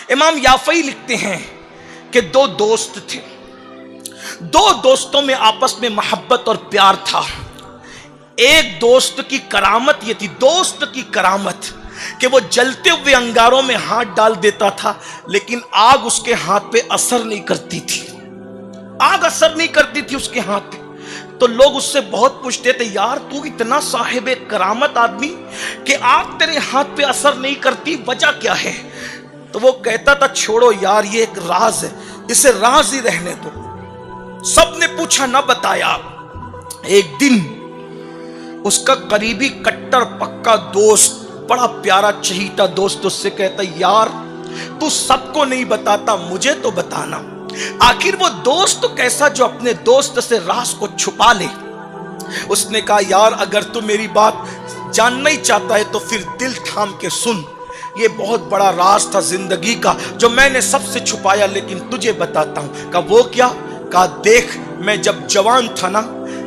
امام یافعی لکھتے ہیں کہ دو دوست تھے، دو دوستوں میں آپس میں محبت اور پیار تھا۔ ایک دوست کی کرامت یہ تھی، دوست کی کرامت، کہ وہ جلتے ہوئے انگاروں میں ہاتھ ڈال دیتا تھا لیکن آگ اس کے ہاتھ پہ اثر نہیں کرتی تھی، آگ اثر نہیں کرتی تھی اس کے ہاتھ پہ۔ تو لوگ اس سے بہت پوچھتے تھے، یار تو اتنا صاحب کرامت آدمی کہ آگ تیرے ہاتھ پہ اثر نہیں کرتی، وجہ کیا ہے؟ تو وہ کہتا تھا چھوڑو یار، یہ ایک راز ہے، اسے راز ہی رہنے دو۔ سب نے پوچھا، نہ بتایا۔ ایک دن اس کا قریبی کٹر پکا دوست، بڑا پیارا چہیتا دوست، اس سے کہتا یار تو سب کو نہیں بتاتا، مجھے تو بتانا۔ آخر وہ دوست کیسا جو اپنے دوست سے راز کو چھپا لے؟ اس نے کہا یار اگر تو میری بات جاننا ہی چاہتا ہے تو پھر دل تھام کے سن، یہ بہت بڑا راز تھا زندگی کا جو میں نے سب سے چھپایا لیکن تجھے بتاتا ہوں۔ کہا وہ کیا؟ کہا دیکھ، میں جب جوان تھا نا،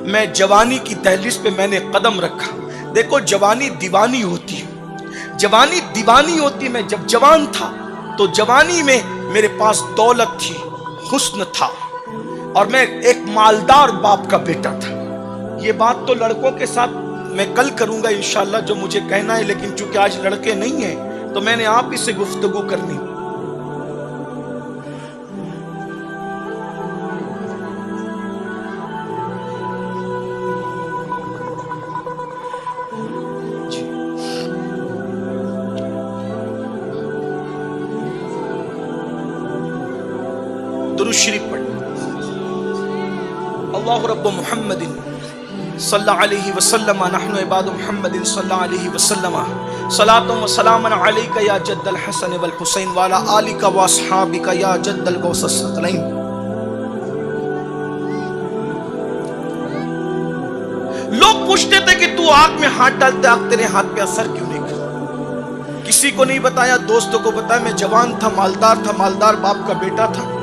میں جوانی کی دہلیز پہ میں نے قدم رکھا، دیکھو جوانی دیوانی ہوتی ہے، جوانی دیوانی ہوتی۔ میں جب جوان تھا تو جوانی میں میرے پاس دولت تھی، حسن تھا، اور میں ایک مالدار باپ کا بیٹا تھا۔ یہ بات تو لڑکوں کے ساتھ میں کل کروں گا انشاءاللہ جو مجھے کہنا ہے، لیکن چونکہ آج لڑکے نہیں ہیں تو میں نے آپ ہی سے گفتگو کرنی۔ درود شریف پڑھ۔ اللہ رب محمد صلی اللہ علیہ وسلم، نحن عباد محمد صلی اللہ علیہ وسلم، صلاۃ و سلام علیک یا جد الحسن والحسین وعلی آلک واصحابک یا جد الغوث الثقلین۔ لوگ پوچھتے تھے کہ تو آگ میں ہاتھ ڈالتے، آگ تیرے ہاتھ پہ اثر کیوں نہیں کرتا؟ کسی کو نہیں بتایا، دوستوں کو بتایا میں جوان تھا، مالدار تھا، مالدار باپ کا بیٹا تھا۔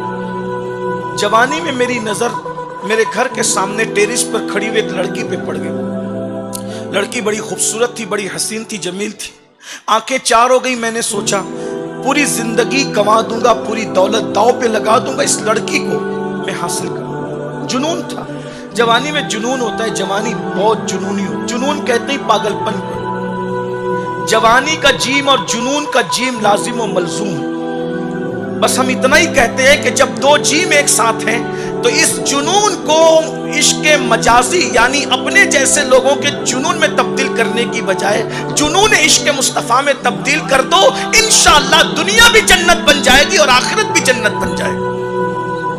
جوانی میں میری نظر میرے گھر کے سامنے ٹیرس پر کھڑی ہوئی ایک لڑکی پہ پڑ گئی۔ لڑکی بڑی خوبصورت تھی، بڑی حسین تھی، جمیل تھی، آنکھیں چار ہو گئی۔ میں نے سوچا پوری زندگی کما دوں گا، پوری دولت داؤ پہ لگا دوں گا، اس لڑکی کو میں حاصل کروں۔ جنون تھا، جوانی میں جنون ہوتا ہے، جوانی بہت جنونی ہو، جنون کہتے ہیں پاگل پن کو۔ جوانی کا جیم اور جنون کا جیم لازم و ملزوم، بس ہم اتنا ہی کہتے ہیں کہ جب دو جیم ایک ساتھ ہیں تو اس جنون کو عشق مجازی یعنی اپنے جیسے لوگوں کے جنون میں تبدیل کرنے کی بجائے جنون عشق مصطفیٰ میں تبدیل کر دو، انشاءاللہ دنیا بھی جنت بن جائے گی اور آخرت بھی جنت بن جائے گی۔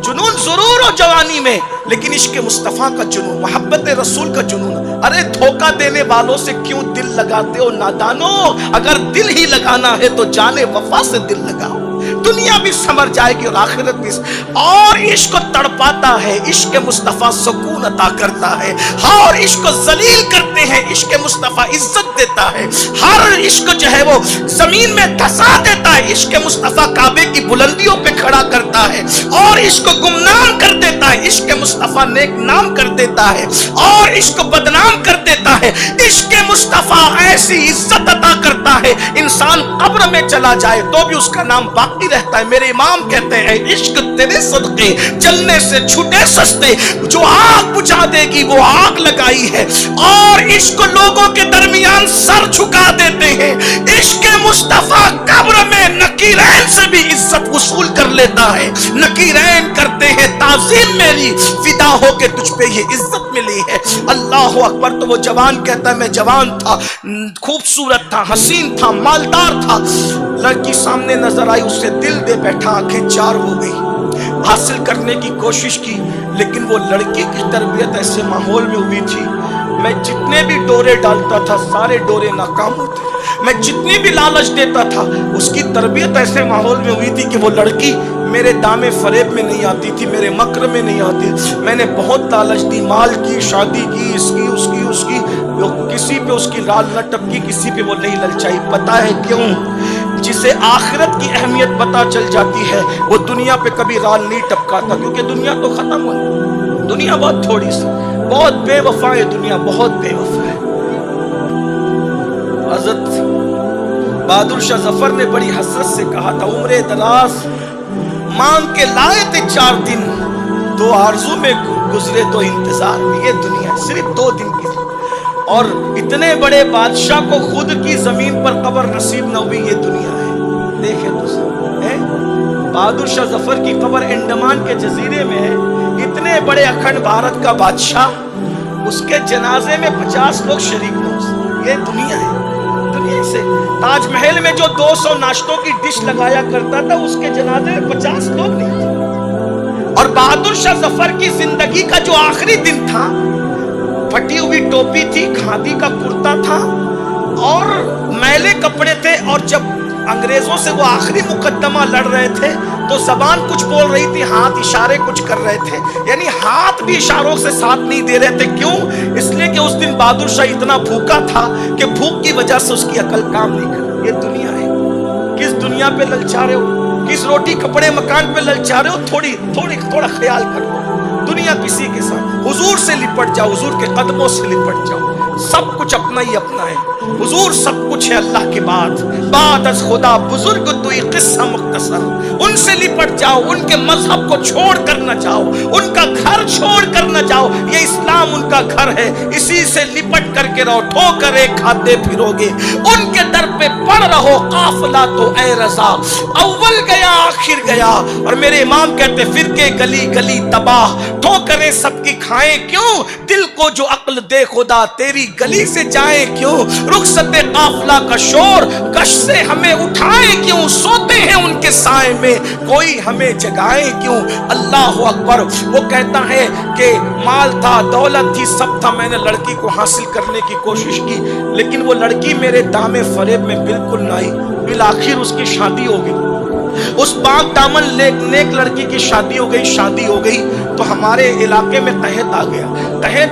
جنون ضرور ہو جوانی میں، لیکن عشق مصطفیٰ کا جنون، محبت رسول کا جنون۔ ارے دھوکہ دینے والوں سے کیوں دل لگاتے ہو نادانو؟ اگر دل ہی لگانا ہے تو جانے وفا سے دل لگاؤ، دنیا بھی سمر جائے گی اور آخرت بھی۔ اور عشق کو تڑپاتا ہے، عشق مصطفیٰ سکون عطا کرتا ہے، اور عشق کو ذلیل کرتے ہیں، عشق مصطفیٰ عزت دیتا ہے۔ ہر عشق جو ہے وہ زمین میں دھسا دیتا ہے، عشق مصطفیٰ کعبے کی بلندیوں پہ کھڑا کرتا ہے، اور عشق کو گمنام کر دیتا ہے، عشق مصطفیٰ نیک نام کر دیتا ہے، اور عشق کو بدنام کر دیتا ہے۔ عشق مصطفیٰ ایسی عزت عطا کرتا ہے، انسان قبر میں چلا جائے تو بھی اس کا نام باقی رہتا ہے۔ میرے امام کہتے ہیں عشق تیرے صدقے جلنے سے چھوٹے سستے، جو آگ بجھا دے گی وہ آگ لگائی ہے، اور عشق لوگوں کے درمیان سر جھکا دیتے ہیں۔ عشق مصطفیٰ قبر میں نکیرین سے بھی عزت وصول کر لیتا ہے، نکیرین کرتے ہیں تعظیم میری، فدا ہو کے تجھ پہ یہ عزت ملی ہے۔ اللہ اکبر۔ تو وہ جوان کہتا ہے میں جوان تھا، خوبصورت تھا، حسین تھا، مالدار تھا، لڑکی سامنے نظر آئی، اس سے دل دے بیٹھا، آنکھیں چار ہو گئی، حاصل کرنے کی کوشش کی، لیکن وہ لڑکی کی تربیت ایسے ماحول میں ہوئی تھی، میں جتنے بھی ڈورے ڈالتا تھا سارے ڈورے ناکام ہوتے، میں جتنی بھی لالچ دیتا تھا، اس کی تربیت ایسے ماحول میں ہوئی تھی کہ وہ لڑکی میرے دامے فریب میں نہیں آتی تھی، میرے مکر میں نہیں آتی۔ میں نے بہت لالچ دی، مال کی، شادی کی، اس کی کسی پہ اس کی رال نہ ٹپکی، کسی پہ وہ نہیں للچائی۔ پتہ ہے کیوں؟ جسے آخرت کی اہمیت پتا چل جاتی ہے وہ دنیا پہ کبھی رال نہیں ٹپکاتا، کیونکہ دنیا تو ختم ہوئی، دنیا بہت تھوڑی سی، بہت بے وفا ہے دنیا، بہت بے وفا ہے۔ حضرت बहादुर शाह जफर ने बड़ी हसरत से कहा था, उम्र दराज मांग के लाए थे 4 दिन, 2 आरज़ू में गुजरे 2 इंतजार में। ये दुनिया सिर्फ 2 दिन की, और इतने बड़े बादशाह को खुद की जमीन पर कब्र नसीब न हुई, ये दुनिया है। देखे दोस्तों, बहादुर शाह जफर की कब्र अंडमान के जजीरे में है। इतने बड़े अखंड भारत का बादशाह, उसके जनाजे में 50 लोग शरीक न हो। ये दुनिया है। दुनिया से ताजमहल में जो 200 नाश्तों की डिश लगाया करता था, उसके जनाजे में 50 लोग नहीं थे। और बहादुर शाह जफर की जिंदगी का जो आखिरी दिन था, फटी हुई टोपी थी, खादी का कुर्ता था और मैले कपड़े थे, और जब अंग्रेजों से वो आखिरी मुकद्दमा लड़ रहे थे तो जबान कुछ बोल रही थी, हाथ इशारे कुछ कर रहे थे, यानी हाथ भी इशारों से साथ नहीं दे रहे थे। क्यों? इसलिए कि उस दिन बहादुर शाह इतना भूखा था कि भूख की वजह से उसकी अकल काम नहीं कर। ये दुनिया है। किस दुनिया पे ललचा रहे हो? किस रोटी कपड़े मकान पे ललचा रहे हो? थोड़ा ख्याल करो। दुनिया किसी के साथ, हुजूर से लिपट जाओ, हुजूर के कदमों से लिपट जाओ। सब कुछ अपना ही अपना है। हुजूर सब कुछ है अल्लाह के बाद अज खुदा बुजुर्ग दुई किस्सा मुख्तसर। उनसे लिपट जाओ, उनके मजहब को छोड़ कर न जाओ, उनका घर छोड़ कर न जाओ। ये इस्लाम उनका घर है, इसी से लिपट करके रहो। ठोकरे खाते फिरोगे, उनके दर पे पड़ रहो काफिला तो ए रजा। अव्वल गया आखिर गया, और मेरे इमाम कहते फिरके गली गली तबाह। ठोकरें सबकी खाएं क्यों, दिल को जो अक्ल दे खुदा तेरी गली से जाए क्यों। रुखसते काफिला का शोर कश से हमें उठाए क्यों। सोते हैं उनके साए में, कोई हमें जगाए क्यों। अल्लाह अकबर। वो कहता है कि माल था, दौलत थी, सब था, मैंने लड़की को हासिल करने की कोशिश की, लेकिन वो लड़की मेरे दामे फरेब में बिल्कुल न आई। बिल आखिर उसकी शादी हो गई। उस पाक दामन नेक लड़की की शादी हो गई तो हमारे इलाके में कहत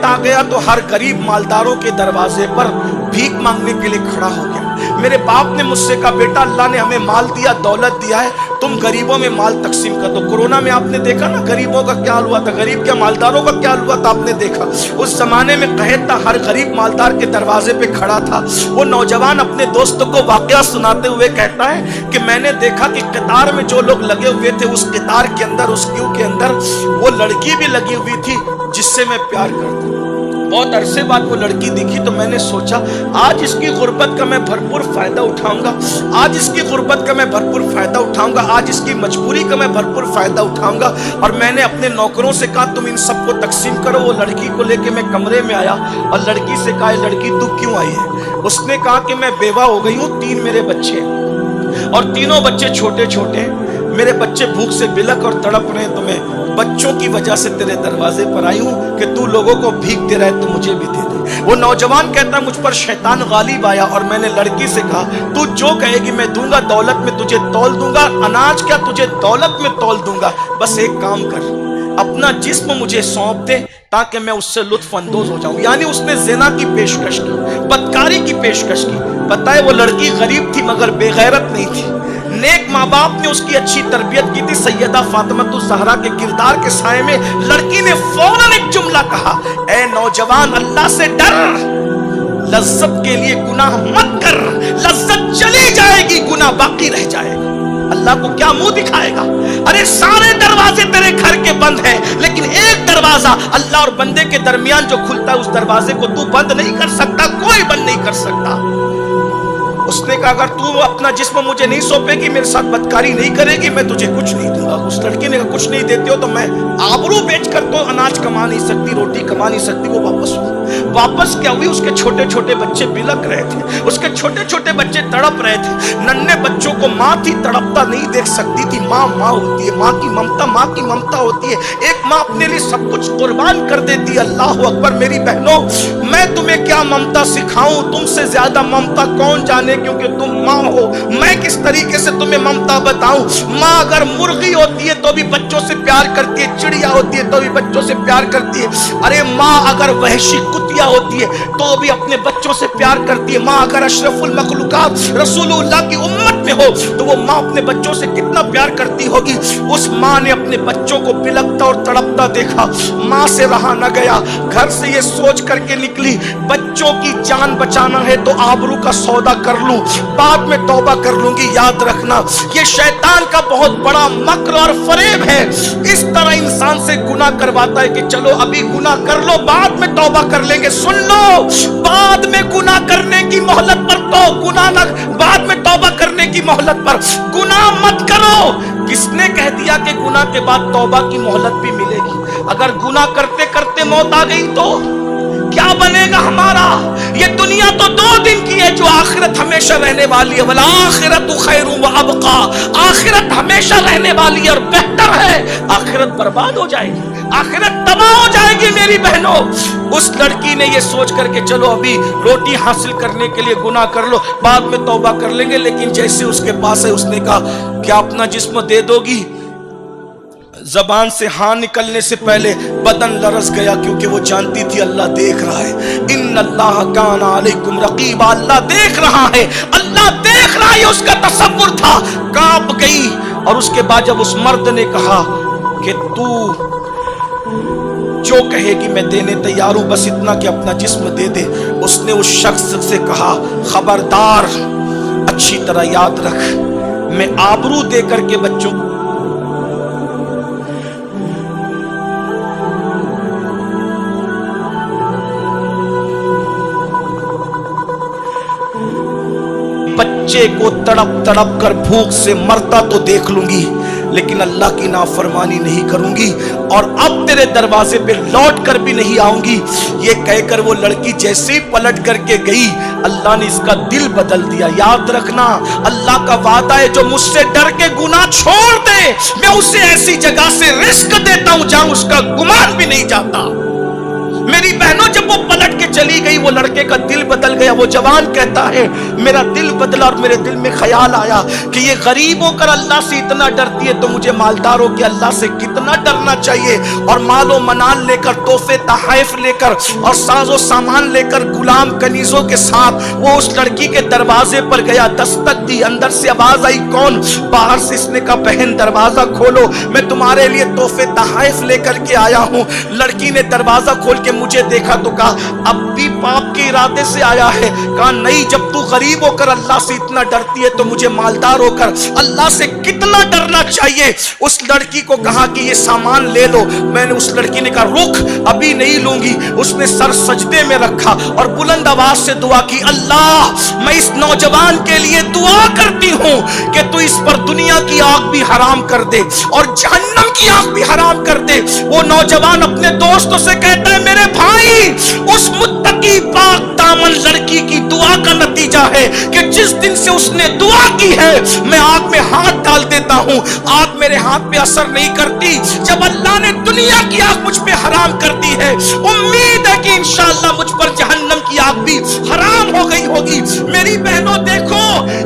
आ गया तो हर गरीब मालदारों के दरवाजे पर भीख मांगने के लिए खड़ा हो गया। मेरे बाप ने मुझसे कहा, बेटा अल्लाह ने हमें माल दिया, दौलत दिया है, तुम गरीबों में माल तकसीम कर दो। कोरोना में आपने देखा ना गरीबों का क्या हुआ था, गरीब क्या मालदारों का क्या हुआ था, आपने देखा। उस जमाने में कहत था, हर गरीब मालदार के दरवाजे पे खड़ा था। वो नौजवान अपने दोस्तों को वाकया सुनाते हुए कहता है कि मैंने देखा कि कतार में जो लोग लगे हुए थे, उस कतार के अंदर, उस क्यू के अंदर वो लड़की भी लगी हुई थी जिससे मैं प्यार करता। बहुत अरसे बाद वो लड़की दिखी तो मैंने सोचा आज इसकी गुर्बत का मैं भरपूर फायदा उठाऊंगा, आज इसकी गुर्बत का मैं भरपूर फायदा उठाऊंगा, आज इसकी मजबूरी का मैं भरपूर फायदा उठाऊंगा। और मैंने अपने नौकरों से कहा तुम इन सबको तकसीम करो। वो लड़की को लेके मैं कमरे में आया और लड़की से कहा, लड़की तू क्यों आई है? उसने कहा कि मैं बेवा हो गई हूँ, 3 मेरे बच्चे और तीनों बच्चे छोटे छोटे। मेरे बच्चे भूख से बिलक और तड़प रहे हैं, तो मैं बच्चों की वजह से तेरे दरवाजे पर आई हूं कि तू लोगों को भीख दे रहा है तो मुझे भी दे दे। वो नौजवान कहता है मुझ पर शैतान गालिब आया और मैंने लड़की से कहा तू जो कहेगी मैं दूंगा, दौलत में तुझे तौल दूंगा, अनाज क्या तुझे दौलत में तौल दूंगा। बस एक काम कर, अपना जिस्म मुझे सौंप दे ताकि मैं उससे लुत्फ अंदोज हो जाऊं। यानी उसने ज़िना की पेशकश की, बदकारी की पेशकश की। पता है वो लड़की गरीब थी मगर बेगैरत नहीं थी। नेक माँ बाप ने उसकी अच्छी तरबियत की थी। सैयदा फातिमातुज़ ज़हरा के किरदार के साए में लड़की ने फौरन एक जुमला कहा, ऐ नौजवान अल्लाह से डर, लज्जत के लिए गुनाह मत कर, लज्जत चली जाएगी गुनाह बाकी रह जाएगा। अल्लाह को क्या मुंह दिखाएगा? अरे सारे दरवाजे तेरे घर के बंद हैं, लेकिन एक दरवाजा अल्लाह और बंदे के दरमियान जो खुलता है उस दरवाजे को तू बंद नहीं कर सकता, कोई बंद नहीं कर सकता। उसने कहा अगर तू अपना जिस्म मुझे नहीं सौंपेगी, मेरे साथ बदकारी नहीं करेगी, मैं तुझे कुछ नहीं दूंगा। उस लड़की ने कहा कुछ नहीं देते हो तो मैं आबरू बेच कर तो अनाज कमा नहीं सकती, रोटी कमा नहीं सकती। वो वापस क्या हुई? उसके छोटे छोटे बच्चे बिलक रहे थे, उसके छोटे छोटे बच्चे तड़प रहे थे। नन्हे बच्चों को माँ थी तड़पता नहीं देख सकती थी। माँ माँ होती है, माँ की ममता होती है। एक माँ अपने लिए सब कुछ कुर्बान कर देती है। अल्लाह अकबर। मेरी बहनों, मैं तुम्हें क्या ममता सिखाऊं, तुमसे ज्यादा ममता कौन जाने, क्योंकि तुम माँ हो। मैं किस तरीके से तुम्हें ममता बताऊं? माँ अगर मुर्गी होती है तो भी बच्चों से प्यार करती है, चिड़िया होती है तो भी बच्चों से प्यार करती है। अरे माँ अगर वहशी कुतिया होती है तो भी अपने बच्चों से प्यार करती है। माँ अगर अशरफुल मखलूकात रसूलुल्लाह की उम्मत में हो तो वो माँ अपने बच्चों से कितना प्यार करती होगी। उस माँ ने अपने बच्चों को बिलखता और तड़पता देखा, माँ से रहा न गया, घर से ये सोच करके निकली बच्चों की जान बचाना है तो आबरू का सौदा कर लूं, बाद में तौबा कर लूंगी। याद रखना ये शैतान का बहुत बड़ा मक्र और फरेब है। इस तरह इंसान से गुनाह करवाता है कि चलो अभी गुनाह कर लो, बाद में तौबा कर लेंगे। सुन लो, बाद में गुनाह करने की मोहलत पर तो गुनाह न, बाद में तौबा करने की मोहलत पर गुनाह मत करो। किसने कह दिया कि गुनाह के बाद तौबा की मोहलत भी मिलेगी? अगर गुनाह करते करते मौत आ गई तो क्या बनेगा हमारा? ये दुनिया तो 2 दिन की है, जो आखिरत हमेशा रहने वाली है। वल आखिरतु खैरुन व अबका, आखिरत हमेशा रहने वाली है और बेहतर है। आखिरत बर्बाद हो जाएगी, आखिरत तबाह हो जाएगी मेरी बहनों। उस लड़की ने ये सोच करके चलो अभी रोटी हासिल करने के लिए गुनाह कर लो, बाद में तौबा कर लेंगे। लेकिन जैसे उसके पास है उसने कहा क्या अपना जिस्म दे दोगी? जबान से हाँ निकलने से पहले बदन लरस गया, क्योंकि वो जानती थी अल्लाह देख रहा है। इन्नल्लाह काना अलैकुम रकीबा, अल्लाह देख रहा है, अल्लाह देख रहा है, उसका तसव्वुर था। कांप गई और उसके बाद जब उस मर्द ने कहा कि तू जो कहेगी मैं देने तैयार हूं, बस इतना कि अपना जिस्म दे दे, उसने उस शख्स से कहा खबरदार, अच्छी तरह याद रख, मैं आबरू दे करके बच्चों बच्चे को तड़प तड़प कर भूख से मरता तो देख लूंगी, लेकिन अल्लाह की नाफरमानी नहीं करूंगी और अब तेरे दरवाजे पे लौट कर भी नहीं आऊंगी। ये कहकर वो लड़की जैसे ही पलट करके गई, अल्लाह ने इसका दिल बदल दिया। याद रखना, अल्लाह का वादा है जो मुझसे डर के गुनाह छोड़ दे, मैं उसे ऐसी जगह से रिस्क देता हूं जहां उसका गुमान भी नहीं जाता। मेरी बहनों, जब वो पलट के चली गई, वो लड़के का दिल बदल गया। वो जवान कहता है मेरा दिल बदला और मेरे दिल में ख्याल आया कि ये गरीब होकर अल्लाह से इतना डरती है तो मुझे मालदारों के अल्लाह से कितना डरना चाहिए। और मालो मनाल लेकर, तोहफे तहाइफ लेकर और साजो सामान लेकर, गुलाम कनीजों के साथ वो उस लड़की के दरवाजे पर गया। दस्तक दी, अंदर से आवाज आई कौन? बाहर से इसने कहा बहन दरवाजा खोलो, मैं तुम्हारे लिए तोहफे तहाइफ लेकर के आया हूँ। लड़की ने दरवाजा खोल के मुझे देखा तो कहा अब भी पाप के इरादे से आया है? कहा नहीं, जब तू गरीब होकर अल्लाह से इतना डरती है तो मुझे मालदार होकर अल्लाह से कितना डरना चाहिए। उस लड़की को कहा कि ये सामान ले लो। मैंने उस लड़की ने कहा रुक, अभी नहीं लूंगी। उसने सर सजदे में रखा और बुलंद आवाज से दुआ की, अल्लाह मैं इस नौजवान के लिए दुआ करती हूँ कि तू इस पर दुनिया की आग भी हराम कर दे और जहन्नम की आग भी हराम कर दे। वो नौजवान अपने दोस्तों से कहता है मेरे भाई, उस मुत्तकी पाक दामन लड़की की दुआ का नतीजा है कि जिस दिन से उसने दुआ की है मैं आग में हाथ डाल देता हूं, आग मेरे हाथ पे असर नहीं करती। जब अल्लाह ने दुनिया की आग मुझ पे हराम कर दी है, उम्मीद है कि इंशाअल्लाह मुझ पर जहन्नम की आग भी हराम हो गई होगी। मेरी बहनों देखो,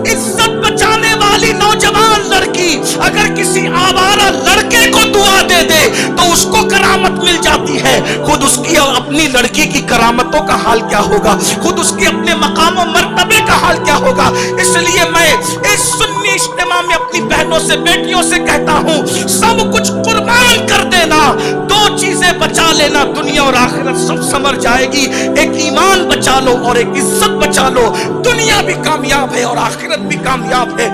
इज्जत बचाने वाली नौजवान लड़की अगर किसी आवारा लड़के को दुआ दे दे तो उसको करामत मिल जाती है। खुद उसकी अपनी लड़की की करामतों का हाल क्या होगा, खुद उसके अपने मकाम और मर्तबे का हाल क्या होगा। इसलिए मैं इस सुन्नी इज्तिमा में अपनी बहनों से, बेटियों से कहता हूं, सब कुछ कुर्बान कर देना, 2 चीजें बचा लेना, दुनिया और आखिरत सब संवर जाएगी। एक ईमान बचा लो और एक इज्जत बचा लो, दुनिया भी कामयाब है और आखिरत भी कामयाब है।